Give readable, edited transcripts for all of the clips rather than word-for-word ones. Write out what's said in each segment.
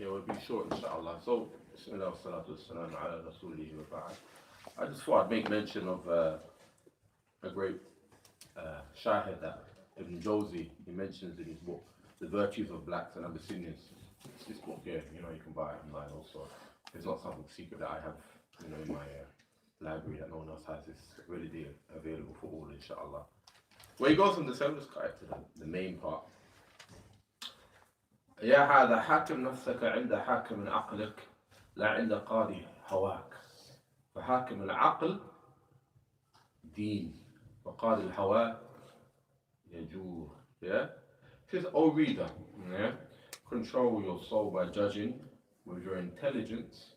Yeah, we'll be short, inshallah. So, Bismillah wa salatu wa salam ala rasulihi wa ba'd. I just thought I'd make mention of a great shahid that Ibn Jawzi, he mentions in his book, The Virtues of Blacks and Abyssinians. It's this book here, you can buy it online also. It's not something secret that I have, in my library that no one else has. It's readily available for all, inshallah. Where he goes on the service guide to the main part. يا هذا حاكم نفسك عند حاكم عقلك لا عند قاضي هواك فحاكم العقل دين وقاضي الهوى يجور. Yeah? It says, O reader, control your soul by judging with your intelligence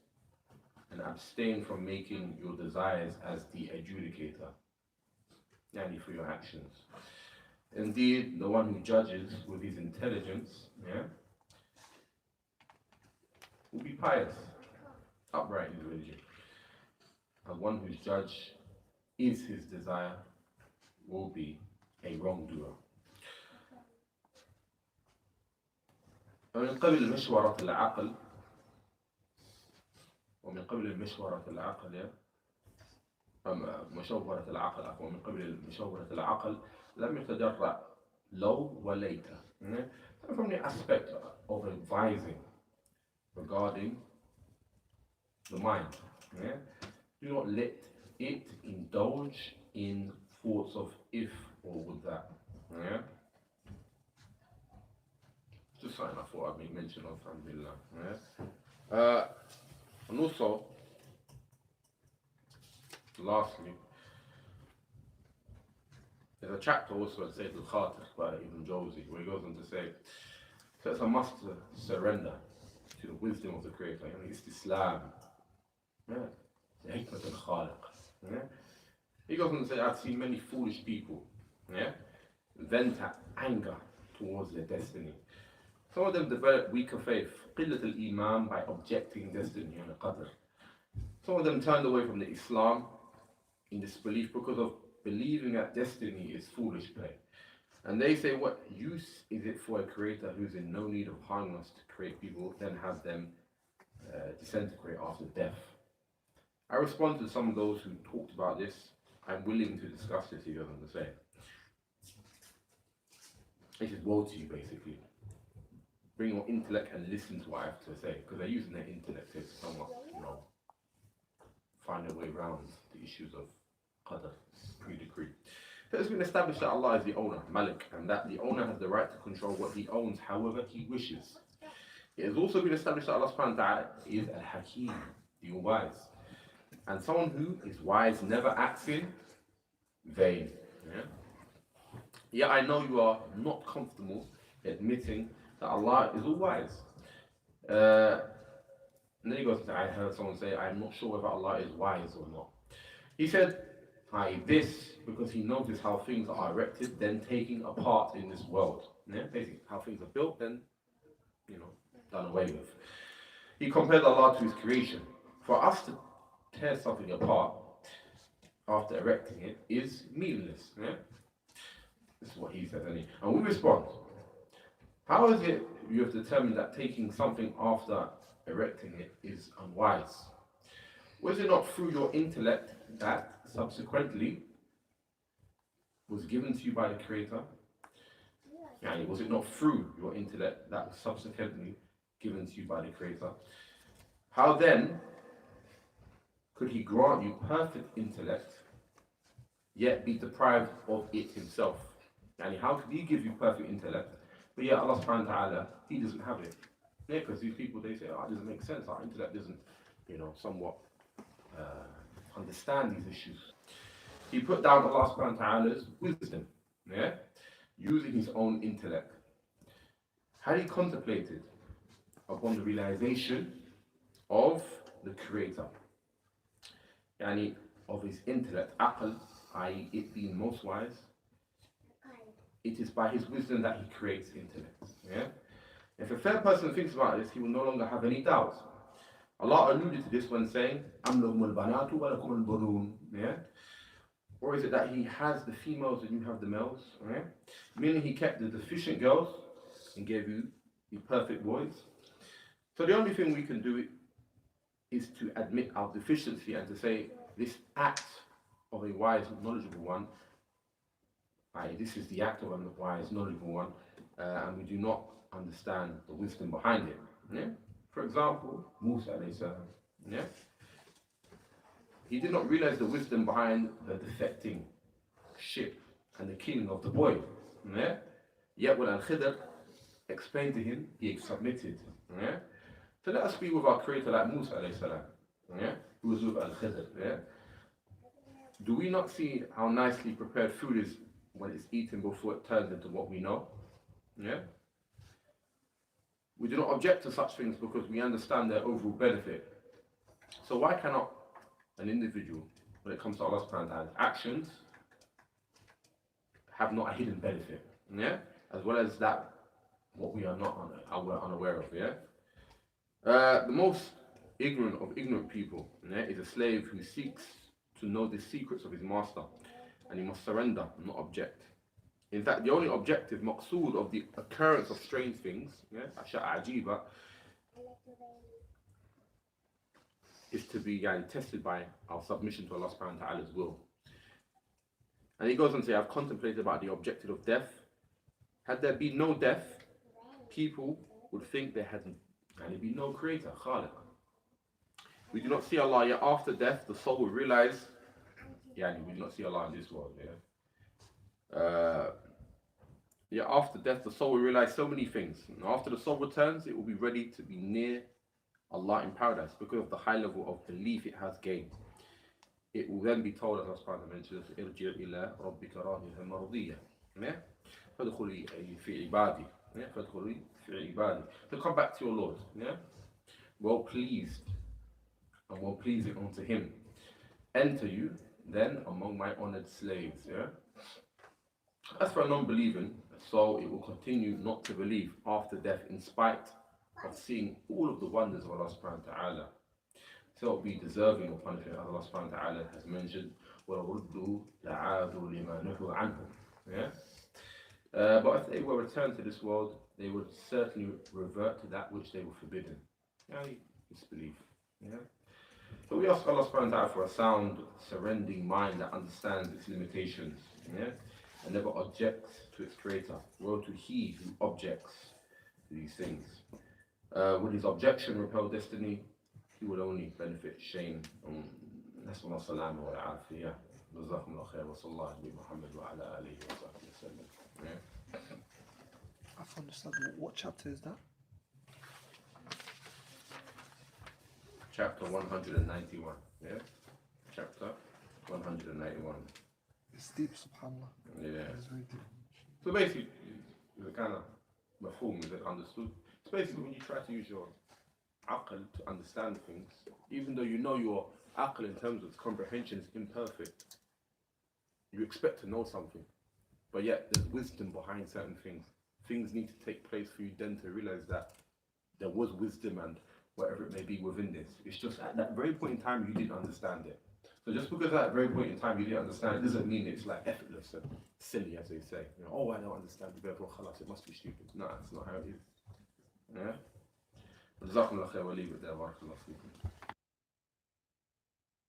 and abstain from making your desires as the adjudicator, yani for your actions. Indeed, the one who judges with his intelligence, will be pious, upright in his religion. And one whose judge is his desire will be a wrongdoer. ومن قبل مشورة العقل ومن قبل مشورة العقل مشورة العقل ومن قبل مشورة العقل لم يتجرأ لو وليت. From the aspect of advising regarding the mind, do not let it indulge in thoughts of if or would that. Just something I thought I'd make mention of, alhamdulillah. And also, lastly, there's a chapter also in Sayyid al-Khatir by Ibn Jawzi where he goes on to say, so it's a must to surrender to the wisdom of the Creator. It's Islam. The hikmat al-Khaliq. He goes on to say, I've seen many foolish people vent anger towards their destiny. Some of them develop weaker faith, qillat al-Imām, by objecting destiny and qadr. Some of them turned away from the Islam in disbelief because of believing that destiny is foolish play. And they say, what use is it for a creator who's in no need of harming us to create people, then have them disintegrate after death? I respond to some of those who talked about this. I'm willing to discuss this, he goes on to say. This is woe to you, basically. Bring your intellect and listen to what I have to say, because they're using their intellect to somewhat, find a way around the issues of qadr, pre-decree. So it's been established that Allah is the owner, Malik, and that the owner has the right to control what he owns however he wishes. It has also been established that Allah subhanahu wa ta'ala is al-Hakim, the all-wise. And someone who is wise never acts in vain. Yeah, I know you are not comfortable admitting that Allah is all-wise. And then he goes, I heard someone say, I'm not sure whether Allah is wise or not. He said, this, because he noticed how things are erected, then taking apart in this world. Basically, how things are built, then, done away with. He compared Allah to his creation. For us to tear something apart after erecting it is meaningless. This is what he says, and we respond. How is it you have determined that taking something after erecting it is unwise? Was it not through your intellect that subsequently was given to you by the Creator? Was it not through your intellect that was subsequently given to you by the Creator? How then could He grant you perfect intellect, yet be deprived of it Himself? How could He give you perfect intellect, but yet Allah subhanahu wa ta'ala, He doesn't have it? Because these people, they say, it doesn't make sense, our intellect doesn't, somewhat understand these issues. He put down Allah subhanahu wa ta'ala's wisdom, using his own intellect. Had he contemplated upon the realization of the Creator, of his intellect, aql, i.e. it being most wise, it is by his wisdom that he creates intellect. If a fair person thinks about this, he will no longer have any doubt. Allah alluded to this when saying, أَمْ لَهُمُ الْبَنَاتُ وَلَكُمُ الْبَنُونَ. Or is it that he has the females and you have the males? Meaning he kept the deficient girls and gave you the perfect boys. So the only thing we can do is to admit our deficiency and to say this act of a wise, knowledgeable one, i.e. this is the act of a wise, knowledgeable one, and we do not understand the wisdom behind it. Yeah? For example, Musa alayhi salam, yeah? He did not realize the wisdom behind the defecting ship and the killing of the boy. Yeah? Yet when Al-Khidr explained to him, he submitted. Yeah? So let us be with our creator like Musa alayhi salam, yeah? Who was with Al-Khidr. Yeah? Do we not see how nicely prepared food is when it's eaten before it turns into what we know? Yeah? We do not object to such things because we understand their overall benefit. So why cannot an individual, when it comes to Allah subhanahu wa ta'ala's actions, have not a hidden benefit? Yeah? As well as that what we are not unaware of. Yeah? The most ignorant of ignorant people, yeah, is a slave who seeks to know the secrets of his master, and he must surrender and not object. In fact, the only objective maqsood of the occurrence of strange things, yeah, ashya' ajiba, is to be tested by our submission to Allah subhanahu wa ta'ala's will. And he goes on to say, I've contemplated about the objective of death. Had there been no death, people would think there had been no creator, khaliq. We do not see Allah, yet after death the soul will realize, we do not see Allah in this world. Yet after death the soul will realize so many things. And after the soul returns, it will be ready to be near Allah in paradise because of the high level of belief it has gained. It will then be told, as Allah subhanahu wa ta'ala mentions, irji' ila rabbika radiyatan mardiyah. Fadkhuli fi ibadi. Fadkhuli fi ibadi. To come back to your Lord, well pleased and well pleasing unto him. Enter you then among my honored slaves. As for a non-believing soul, it will continue not to believe after death in spite of seeing all of the wonders of Allah subhanahu wa ta'ala. So it will be deserving of punishment, as Allah subhanahu wa ta'ala has mentioned, وَرُدُّوا لَعَادُوا لِمَا نُهُوا عَنْهُ. But if they were returned to this world, they would certainly revert to that which they were forbidden. Disbelief. So we ask Allah subhanahu wa ta'ala for a sound, surrendering mind that understands its limitations, and never objects to its creator. Woe to he who objects to these things. Would his objection repel destiny? He would only benefit shame. نسأل الله السلامة والعافية. جزاكم الله خير وصلى الله على محمد وعلى آله وصحبه وسلم. I've understood. What chapter is that? Chapter 191. Chapter 191. It's deep, subhanAllah. It's very deep. So basically, the kind of mafhum is understood. It's basically when you try to use your aql to understand things, even though you know your aql in terms of its comprehension is imperfect, you expect to know something, but yet there's wisdom behind certain things. Things need to take place for you then to realize that there was wisdom and whatever it may be within this. It's just at that very point in time you didn't understand it. So just because at that very point in time you didn't understand it doesn't mean it's like effortless and silly, as they say. Oh, I don't understand it, therefore khalas, it must be stupid. No, that's not how it is. جزاكم الله خير, we'll leave it there. بارك الله فيكم.